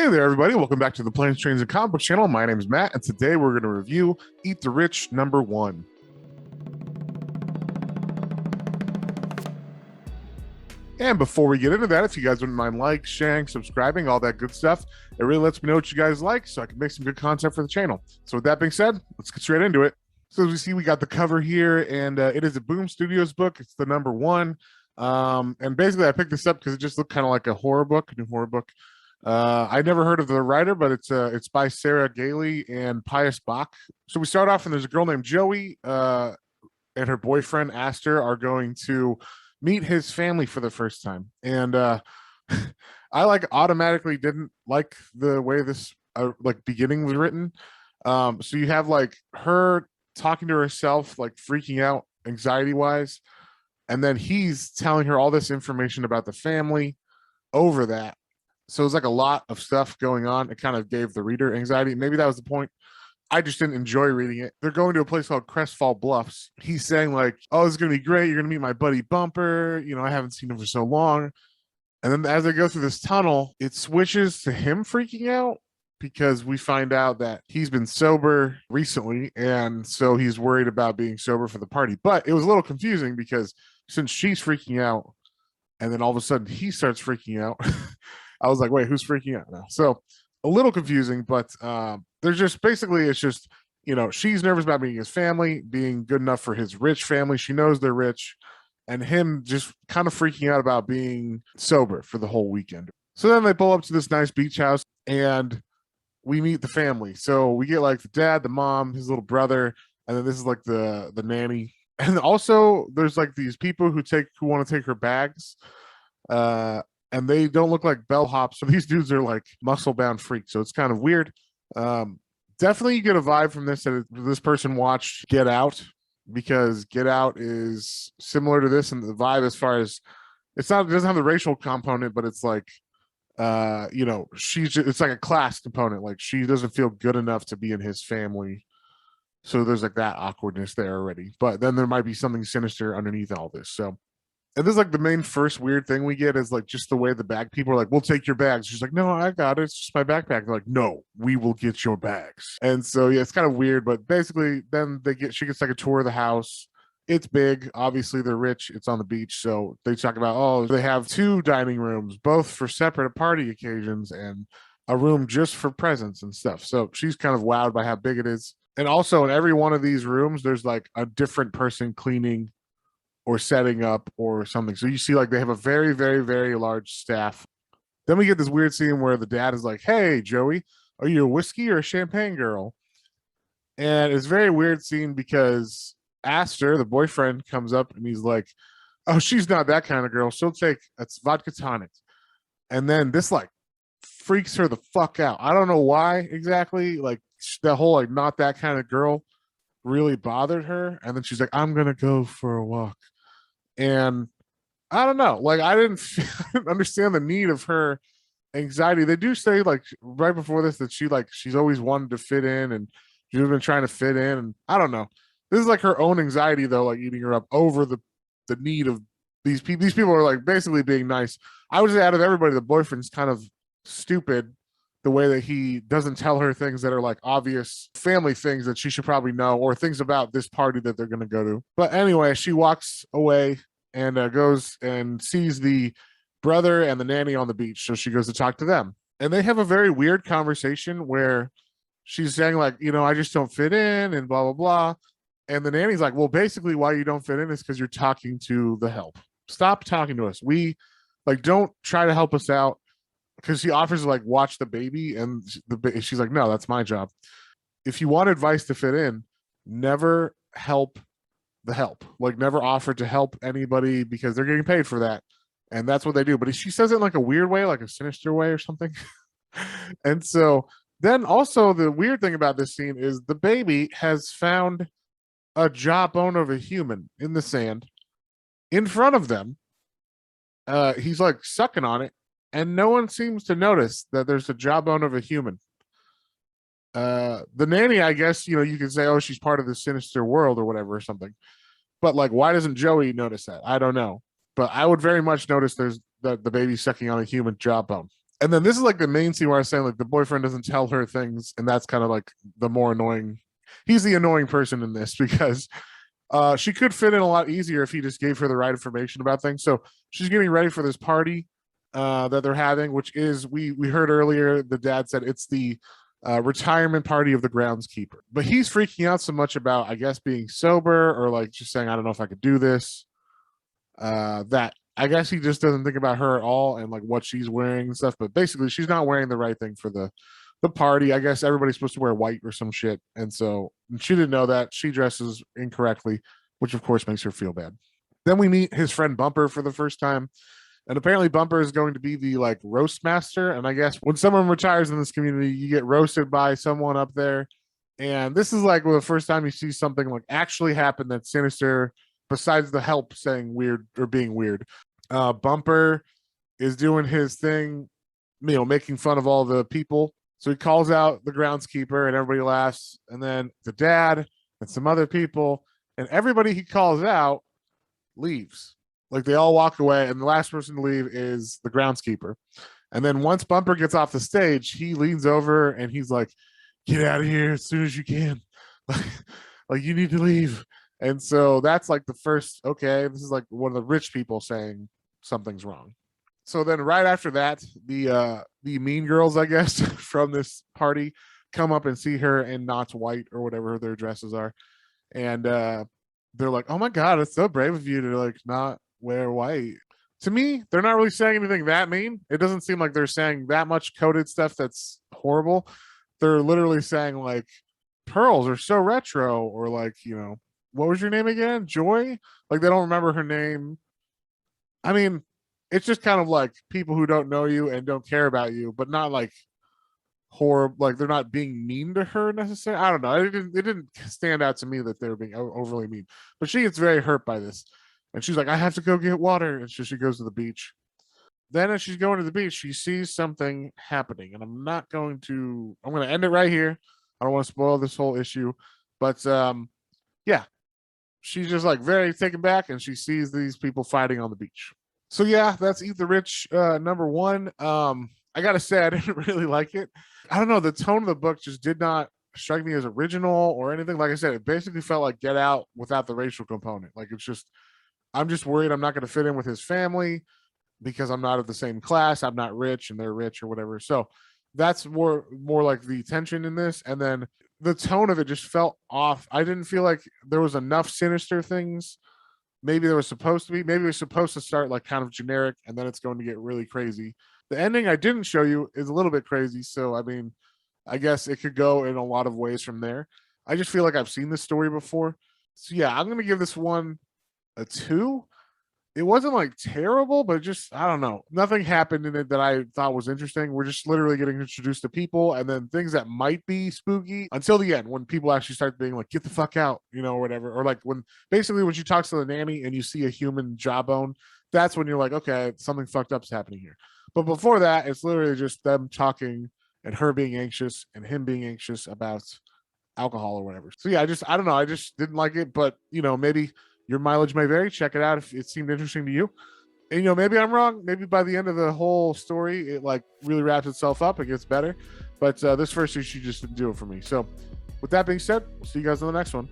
Hey there, everybody. Welcome back to the Planes, Trains, and Comic Book channel. My name is Matt, and today we're going to review Eat the Rich #1. And before we get into that, if you guys wouldn't mind sharing, subscribing, all that good stuff, it really lets me know what you guys like so I can make some good content for the channel. So with that being said, let's get straight into it. So as we see, we got the cover here, and it is a Boom Studios book. It's the #1. And basically, I picked this up because it just looked kind of like a horror book, a new horror book. I never heard of the writer, but it's by Sarah Gailey and Pius Bach. So we start off, and there's a girl named Joey, and her boyfriend Aster are going to meet his family for the first time. And I automatically didn't like the way this beginning was written. So you have her talking to herself, freaking out anxiety wise, and then he's telling her all this information about the family over that. So it's a lot of stuff going on. It kind of gave the reader anxiety. Maybe that was the point. I just didn't enjoy reading it. They're going to a place called Crestfall Bluffs. He's saying oh, it's going to be great. You're going to meet my buddy Bumper. I haven't seen him for so long. And then as they go through this tunnel, it switches to him freaking out because we find out that he's been sober recently. And so he's worried about being sober for the party. But it was a little confusing because since she's freaking out and then all of a sudden he starts freaking out, I was like, wait, who's freaking out now? So a little confusing, but there's just basically, it's just, she's nervous about meeting his family, being good enough for his rich family. She knows they're rich, and him just kind of freaking out about being sober for the whole weekend. So then they pull up to this nice beach house and we meet the family. So we get the dad, the mom, his little brother, and then this is the nanny. And also there's these people who want to take her bags. And they don't look like bellhops. So these dudes are muscle-bound freaks. So it's kind of weird. Definitely you get a vibe from this that this person watched Get Out, because Get Out is similar to this, and the vibe as far as it doesn't have the racial component, but it's it's a class component. She doesn't feel good enough to be in his family. So there's that awkwardness there already. But then there might be something sinister underneath all this. So. And this is the main first weird thing we get is just the way the bag people are we'll take your bags. She's like, no, I got it. It's just my backpack. They're like, no, we will get your bags. And so, yeah, it's kind of weird. But basically, then she gets a tour of the house. It's big. Obviously, they're rich. It's on the beach. So they talk about, oh, they have 2 dining rooms, both for separate party occasions and a room just for presents and stuff. So she's kind of wowed by how big it is. And also in every one of these rooms, there's a different person cleaning or setting up or something. So you see they have a very, very, very large staff. Then we get this weird scene where the dad is like, hey, Joey, are you a whiskey or a champagne girl? And it's a very weird scene because Aster, the boyfriend, comes up and he's like, oh, she's not that kind of girl. She'll take it's vodka tonic. And then this freaks her the fuck out. I don't know why exactly. The whole not that kind of girl really bothered her. And then she's like, I'm gonna go for a walk. And I don't know, I didn't understand the need of her anxiety. They do say right before this that she's always wanted to fit in and she's been trying to fit in, and I don't know, this is her own anxiety though, eating her up over the need of these people. These people are basically being nice. I would say out of everybody, the boyfriend's kind of stupid, the way that he doesn't tell her things that are obvious family things that she should probably know, or things about this party that they're going to go to. But anyway, she walks away and goes and sees the brother and the nanny on the beach. So she goes to talk to them, and they have a very weird conversation where she's saying I just don't fit in and blah, blah, blah. And the nanny's like, well, basically why you don't fit in is because you're talking to the help. Stop talking to us. We don't try to help us out. Because she offers to watch the baby, and she's like, no, that's my job. If you want advice to fit in, never help the help. Never offer to help anybody because they're getting paid for that. And that's what they do. But she says it in a weird way, a sinister way or something. And so then also the weird thing about this scene is the baby has found a jawbone of a human in the sand in front of them. He's sucking on it. And no one seems to notice that there's a jawbone of a human. The nanny, I guess, you can say, oh, she's part of the sinister world or whatever or something. But why doesn't Joey notice that? I don't know. But I would very much notice there's the baby sucking on a human jawbone. And then this is like the main scene where I was saying like the boyfriend doesn't tell her things, and that's kind of like the more annoying. He's the annoying person in this because she could fit in a lot easier if he just gave her the right information about things. So she's getting ready for this party that they're having, which is we heard earlier. The dad said it's the retirement party of the groundskeeper, but he's freaking out so much about, I guess, being sober or like just saying, I don't know if I could do this. That I guess he just doesn't think about her at all and like what she's wearing and stuff. But basically, she's not wearing the right thing for the party. I guess everybody's supposed to wear white or some shit, and so she didn't know that. She dresses incorrectly, which of course makes her feel bad. Then we meet his friend Bumper for the first time, and apparently Bumper is going to be the like roast master. And I guess when someone retires in this community, you get roasted by someone up there. And this is like the first time you see something like actually happen that's sinister, besides the help saying weird or being weird. Bumper is doing his thing, making fun of all the people. So he calls out the groundskeeper and everybody laughs. And then the dad and some other people and everybody he calls out leaves. Like they all walk away, and the last person to leave is the groundskeeper. And then once Bumper gets off the stage, he leans over and he's like, "Get out of here as soon as you can. Like you need to leave." And so that's like the first, okay, this is like one of the rich people saying something's wrong. So then right after that, the mean girls, I guess, from this party come up and see her in Not White or whatever their dresses are. And they're like, "Oh my God, it's so brave of you to like not wear white." To me, they're not really saying anything that mean. It doesn't seem like they're saying that much coded stuff that's horrible. They're literally saying like pearls are so retro, or like, what was your name again? Joy? Like they don't remember her name. I mean, it's just kind of like people who don't know you and don't care about you, but not like horrible. Like they're not being mean to her necessarily. I don't know. It didn't stand out to me that they were being overly mean. But she gets very hurt by this, and she's like, "I have to go get water," and so she goes to the beach. Then as she's going to the beach, she sees something happening, and I'm going to end it right here. I don't want to spoil this whole issue, but yeah, she's just like very taken back, and she sees these people fighting on the beach. So yeah, that's Eat the Rich number one. I gotta say, I didn't really like it. I don't know, the tone of the book just did not strike me as original or anything. Like I said, it basically felt like Get Out without the racial component. Like it's just, I'm just worried I'm not going to fit in with his family because I'm not of the same class. I'm not rich and they're rich or whatever. So that's more like the tension in this. And then the tone of it just felt off. I didn't feel like there was enough sinister things. Maybe there was supposed to be. Maybe it was supposed to start like kind of generic, and then it's going to get really crazy. The ending I didn't show you is a little bit crazy. So I mean, I guess it could go in a lot of ways from there. I just feel like I've seen this story before. So yeah, I'm gonna give this one a 2. It wasn't like terrible, but just, I don't know. Nothing happened in it that I thought was interesting. We're just literally getting introduced to people and then things that might be spooky until the end when people actually start being like, "Get the fuck out," or whatever. Or like when she talks to the nanny and you see a human jawbone, that's when you're like, okay, something fucked up's happening here. But before that, it's literally just them talking and her being anxious and him being anxious about alcohol or whatever. So yeah, I don't know. I just didn't like it, but maybe your mileage may vary. Check it out if it seemed interesting to you. And maybe I'm wrong. Maybe by the end of the whole story, it like really wraps itself up. It gets better. But this first issue just didn't do it for me. So with that being said, we'll see you guys on the next one.